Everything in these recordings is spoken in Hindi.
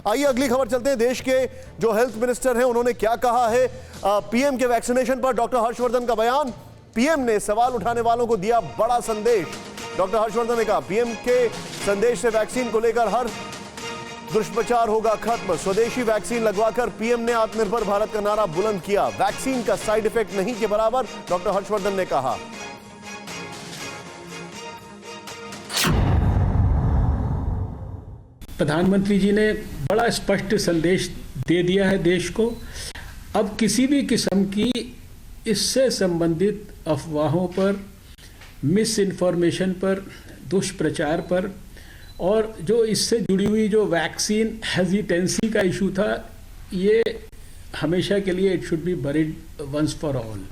आइए अगली खबर चलते हैं। देश के जो हेल्थ मिनिस्टर हैं उन्होंने क्या कहा है पीएम के वैक्सीनेशन पर। डॉक्टर हर्षवर्धन का बयान। पीएम ने सवाल उठाने वालों को दिया बड़ा संदेश। डॉक्टर हर्षवर्धन ने कहा पीएम के संदेश से वैक्सीन को लेकर हर दुष्प्रचार होगा खत्म। स्वदेशी वैक्सीन लगवाकर पीएम ने आत्मनिर्भर भारत का नारा बुलंद किया। वैक्सीन का साइड इफेक्ट नहीं के बराबर, डॉक्टर हर्षवर्धन ने कहा। प्रधानमंत्री जी ने बड़ा स्पष्ट संदेश दे दिया है देश को। अब किसी भी किस्म की इससे संबंधित अफवाहों पर, मिस इन्फॉर्मेशन पर, दुष्प्रचार पर और जो इससे जुड़ी हुई जो वैक्सीन हेजिटेंसी का इशू था, ये हमेशा के लिए it should be buried once for all.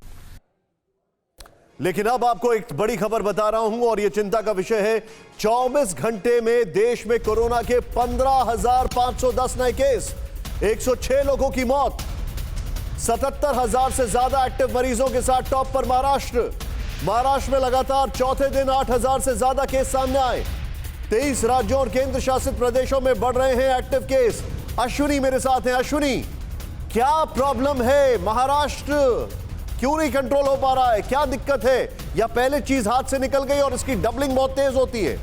लेकिन अब आपको एक बड़ी खबर बता रहा हूं और यह चिंता का विषय है। 24 घंटे में देश में कोरोना के 15,510 नए केस, 106 लोगों की मौत, 77,000 से ज्यादा एक्टिव मरीजों के साथ टॉप पर महाराष्ट्र। महाराष्ट्र में लगातार चौथे दिन 8,000 से ज्यादा केस सामने आए। 23 राज्यों और केंद्र शासित प्रदेशों में बढ़ रहे हैं एक्टिव केस। अश्विनी मेरे साथ हैं। अश्विनी, क्या प्रॉब्लम है? महाराष्ट्र क्यों नहीं कंट्रोल हो पा रहा है? क्या दिक्कत है? या पहले चीज हाथ से निकल गई और इसकी डबलिंग बहुत तेज होती है?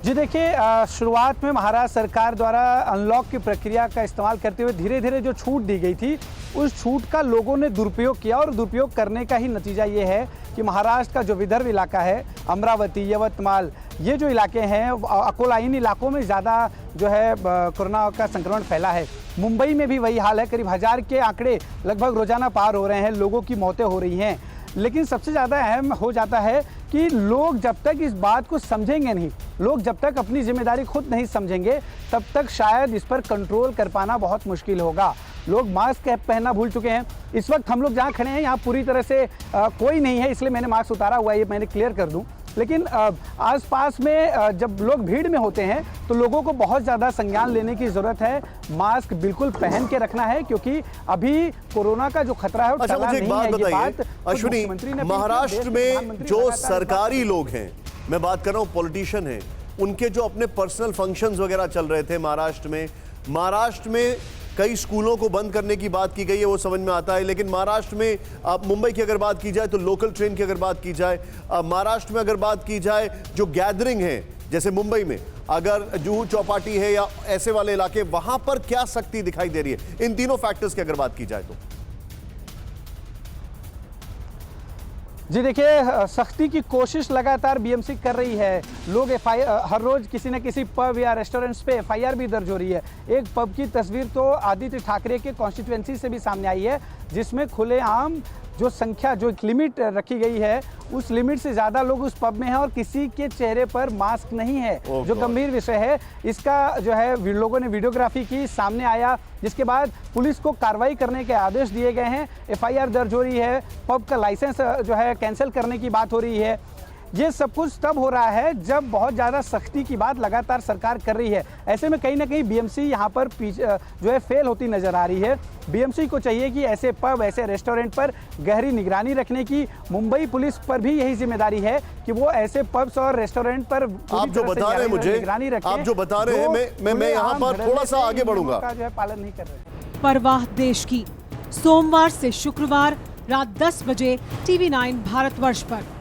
जी देखिए, शुरुआत में महाराष्ट्र सरकार द्वारा अनलॉक की प्रक्रिया का इस्तेमाल करते हुए धीरे धीरे जो छूट दी गई थी, उस छूट का लोगों ने दुरुपयोग किया और दुरुपयोग करने का ही नतीजा ये है कि महाराष्ट्र का जो विदर्भ इलाका है, अमरावती, यवतमाल, ये जो इलाके हैं, अकोला, इन इलाकों में ज़्यादा जो है कोरोना का संक्रमण फैला है। मुंबई में भी वही हाल है। करीब 1000 के आंकड़े लगभग रोजाना पार हो रहे हैं, लोगों की मौतें हो रही हैं। लेकिन सबसे ज़्यादा अहम हो जाता है कि लोग जब तक इस बात को समझेंगे नहीं, लोग जब तक अपनी जिम्मेदारी खुद नहीं समझेंगे, तब तक शायद इस पर कंट्रोल कर पाना बहुत मुश्किल होगा। लोग मास्क पहनना भूल चुके हैं। इस वक्त हम लोग जहाँ खड़े हैं यहाँ पूरी तरह से कोई नहीं है, इसलिए मैंने मास्क उतारा हुआ है, ये मैंने क्लियर कर दूँ। लेकिन आसपास में जब लोग भीड़ में होते हैं तो लोगों को बहुत ज़्यादा संज्ञान लेने की ज़रूरत है। मास्क बिल्कुल पहन के रखना है क्योंकि अभी कोरोना का जो खतरा है वो टला नहीं है। ये बात अश्विनी, महाराष्ट्र में जो सरकारी लोग हैं, मैं बात कर रहा हूँ पॉलिटिशियन हैं, उनके जो अपने पर्सनल फंक्शंस वगैरह चल रहे थे महाराष्ट्र में कई स्कूलों को बंद करने की बात की गई है, वो समझ में आता है। लेकिन महाराष्ट्र में मुंबई की अगर बात की जाए तो लोकल ट्रेन की अगर बात की जाए, महाराष्ट्र में अगर बात की जाए जो गैदरिंग है, जैसे मुंबई में अगर जुहू चौपाटी है या ऐसे वाले इलाके, वहां पर क्या सख्ती दिखाई दे रही है इन तीनों फैक्टर्स की अगर बात की जाए तो? जी देखिए, सख्ती की कोशिश लगातार बीएमसी कर रही है। लोग हर रोज किसी न किसी पब या रेस्टोरेंट्स पे एफआईआर भी दर्ज हो रही है। एक पब की तस्वीर तो आदित्य ठाकरे के कॉन्स्टिट्यूएंसी से भी सामने आई है, जिसमें खुलेआम जो संख्या, जो एक लिमिट रखी गई है, उस लिमिट से ज़्यादा लोग उस पब में हैं और किसी के चेहरे पर मास्क नहीं है, जो गंभीर विषय है। इसका जो है लोगों ने वीडियोग्राफी की, सामने आया, जिसके बाद पुलिस को कार्रवाई करने के आदेश दिए गए हैं। एफआईआर दर्ज हो रही है, पब का लाइसेंस जो है कैंसिल करने की बात हो रही है। ये सब कुछ तब हो रहा है जब बहुत ज़्यादा सख्ती की बात लगातार सरकार कर रही है। ऐसे में कहीं ना कहीं बीएमसी यहाँ पर जो है फेल होती नज़र आ रही है। बीएमसी को चाहिए कि ऐसे पब, ऐसे रेस्टोरेंट पर गहरी निगरानी रखने की। मुंबई पुलिस पर भी यही जिम्मेदारी है कि वो ऐसे पब्स और रेस्टोरेंट पर आप जो बता रहे हैं मुझे, आप जो बता रहे हैं, मैं यहाँ पर थोड़ा सा आगे बढ़ूंगा, जो है पालन नहीं कर रहे। परवाह देश की, सोमवार से शुक्रवार रात 10 बजे TV9 भारतवर्ष पर।